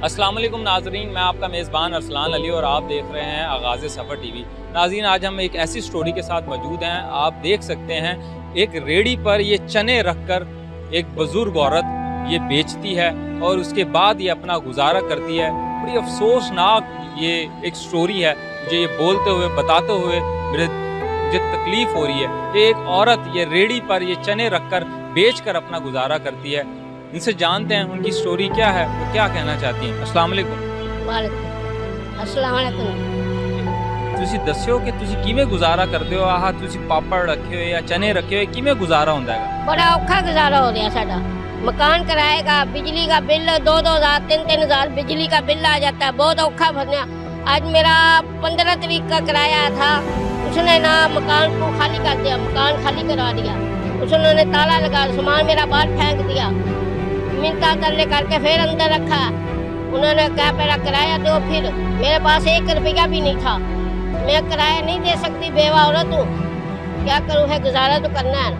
अस्सलाम वालेकुम नाजरीन, मैं आपका मेज़बान अरसलान अली और आप देख रहे हैं आगाज़ सफ़र टीवी। नाज़रीन, आज हम एक ऐसी स्टोरी के साथ मौजूद हैं। आप देख सकते हैं एक रेडी पर ये चने रखकर एक बुज़ुर्ग औरत ये बेचती है और उसके बाद ये अपना गुजारा करती है। बड़ी अफसोसनाक ये एक स्टोरी है। मुझे ये बोलते हुए बताते हुए मुझे तकलीफ़ हो रही है कि एक औरत ये रेडी पर ये चने रखकर बेचकर अपना गुजारा करती है। इनसे जानते हैं उनकी स्टोरी क्या है, वो क्या कहना चाहती हैं। अस्सलाम वालेकुम। वालेकुम अस्सलाम वालेकुम। ਤੁਸੀਂ ਦੱਸਿਓ ਕਿ ਤੁਸੀਂ ਕਿਵੇਂ ਗੁਜ਼ਾਰਾ ਕਰਦੇ ਹੋ। ਆਹ ਤੁਸੀਂ ਪਾਪੜ ਰੱਖੇ ਹੋਏ ਜਾਂ ਚਨੇ ਰੱਖੇ ਹੋਏ, ਕਿਵੇਂ ਗੁਜ਼ਾਰਾ ਹੁੰਦਾ ਹੈਗਾ। बड़ा औखा गुजारा हो रहा साडा। मकान किराएगा, बिजली का बिल 2-2 हज़ार 3-3 हज़ार बिजली का बिल आ जाता है। बहुत औखा भरना। आज मेरा 15 तारीख का किराया था, उसने ना मकान को खाली कर दिया, मकान खाली करवा दिया। उसने ताला लगा, सामान मेरा बाहर फेंक दिया। मिन्नता तरले करके फिर अंदर रखा। उन्होंने कहा मेरा किराया दो। फिर मेरे पास 1 रुपया भी नहीं था। मैं किराया नहीं दे सकती, बेवा औरत हूँ, क्या करूँ, है गुजारा तो करना है।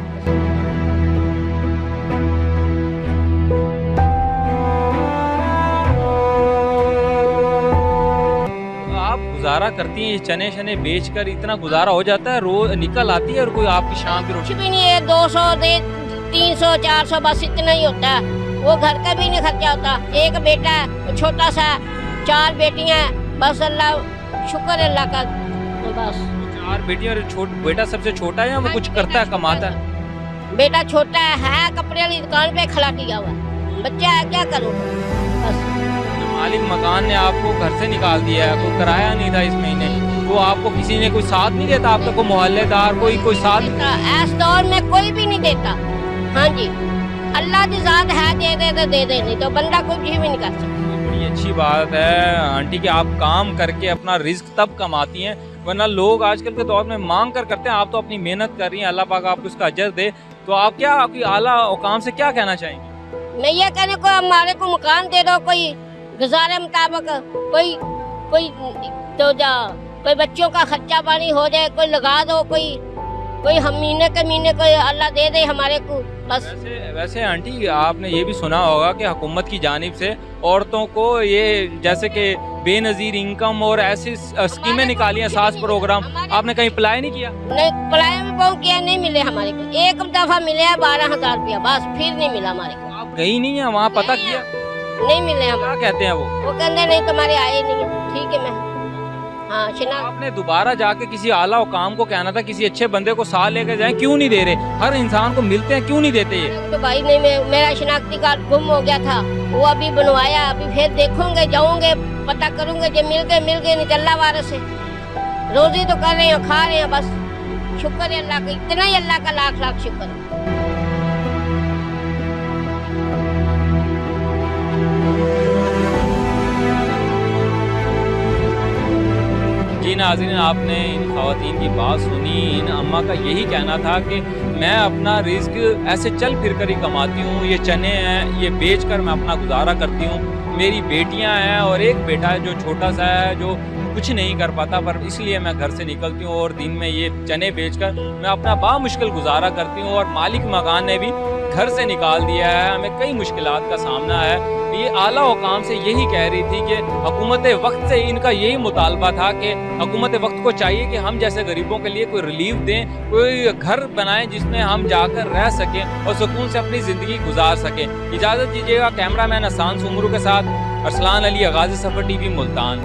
आप गुजारा करती हैं ये चने शने बेचकर, इतना गुजारा हो जाता है, रोज निकल आती है और कोई आपकी शाम की कुछ रोटी? भी नहीं है, 200 दे 300 400 बस इतना ही होता है। वो घर का भी नहीं खर्चा होता। एक बेटा है छोटा सा, 4 बेटियां हैं, बस अल्लाह शुक्र है अल्लाह का। बस 4 बेटियां और बेटा सबसे छोटा है या वो कुछ करता है, कमाता है? बेटा छोटा है कपड़े वाली दुकान पे खड़ा किया हुआ है। बच्चा है, क्या करूँ। बस जो मालिक मकान ने आपको घर से निकाल दिया है, कोई किराया नहीं था इस महीने, वो आपको किसी ने कोई साथ नहीं देता? आप तक कोई मोहल्लेदार कोई साथ? इस दौर में कोई भी नहीं देता। हाँ जी, अल्लाह की ज़ात है, दे दे, नहीं तो बंदा कुछ भी नहीं कर सकता। बड़ी अच्छी बात है आंटी कि आप काम करके अपना रिस्क तब कमाती हैं, वरना लोग आजकल के दौर में मांग कर करते हैं। आप तो अपनी मेहनत कर रही हैं, अल्लाह पाक आपको उसका अजर दे। तो आप क्या आपकी आला औकाम से क्या कहना चाहेंगे? मैं ये कहने को हमारे को मकान दे दो, कोई गुजारे मुताबिक, कोई तो जा, कोई बच्चों का खर्चा पानी हो जाए, कोई लगा दो, कोई हम महीने कोई अल्लाह दे दे हमारे को बस। वैसे आंटी आपने ये भी सुना होगा कि हुकूमत की जानिब से औरतों को ये जैसे कि बेनज़ीर इनकम और ऐसी स्कीमें निकाली हैं, 7 प्रोग्राम, आपने कहीं अप्लाई नहीं किया? नहीं, अप्लाई भी बहुत किया, नहीं मिले हमारे को। 1 दफा मिले है 12,000 रुपया, बस फिर नहीं मिला हमारे को। आप गई नहीं है वहाँ, पता किया? नहीं मिले हम। क्या कहते हैं वो कहते नहीं तुम्हारे आए नहीं है। ठीक है, मैं हाँ शिना। आपने दोबारा जाके किसी आला हुकाम को कहना था, किसी अच्छे बंदे को साथ लेकर जाएं, क्यों नहीं दे रहे? हर इंसान को मिलते हैं, क्यों नहीं देते ये? तो भाई नहीं, मेरा शिनाख्ती कार्ड गुम हो गया था, वो अभी बनवाया, अभी फिर देखूंगे, जाऊंगे, पता करूंगे, जब मिल गए नहीं अल्लाह वारस से रोजी तो कर रहे हैं, खा रहे हैं, बस शुक्र है अल्लाह का। इतना ही अल्लाह का लाख लाख शुक्र है। जी नाज़रीन, आपने इन ख़वातीन की बात सुनी। इन अम्मा का यही कहना था कि मैं अपना रिस्क ऐसे चल फिर कर ही कमाती हूँ। ये चने हैं, ये बेच कर मैं अपना गुजारा करती हूँ। मेरी बेटियाँ हैं और एक बेटा है जो छोटा सा है, जो कुछ नहीं कर पाता, पर इसलिए मैं घर से निकलती हूँ और दिन में ये चने बेचकर मैं अपना बामुश्किल गुजारा करती हूँ। और मालिक मकान ने भी घर से निकाल दिया है, हमें कई मुश्किलात का सामना है। ये आला हुकाम से यही कह रही थी कि हुकूमत वक्त से इनका यही मुतालबा था कि हुकूमत वक्त को चाहिए कि हम जैसे गरीबों के लिए कोई रिलीफ दें, कोई घर बनाएं जिसमें हम जाकर रह सकें और सुकून से अपनी ज़िंदगी गुजार सकें। इजाज़त दीजिएगा। कैमरामैन हसन सुमरू के साथ अरसलान अली, आगाज़ सफ़र टीवी, मुल्तान।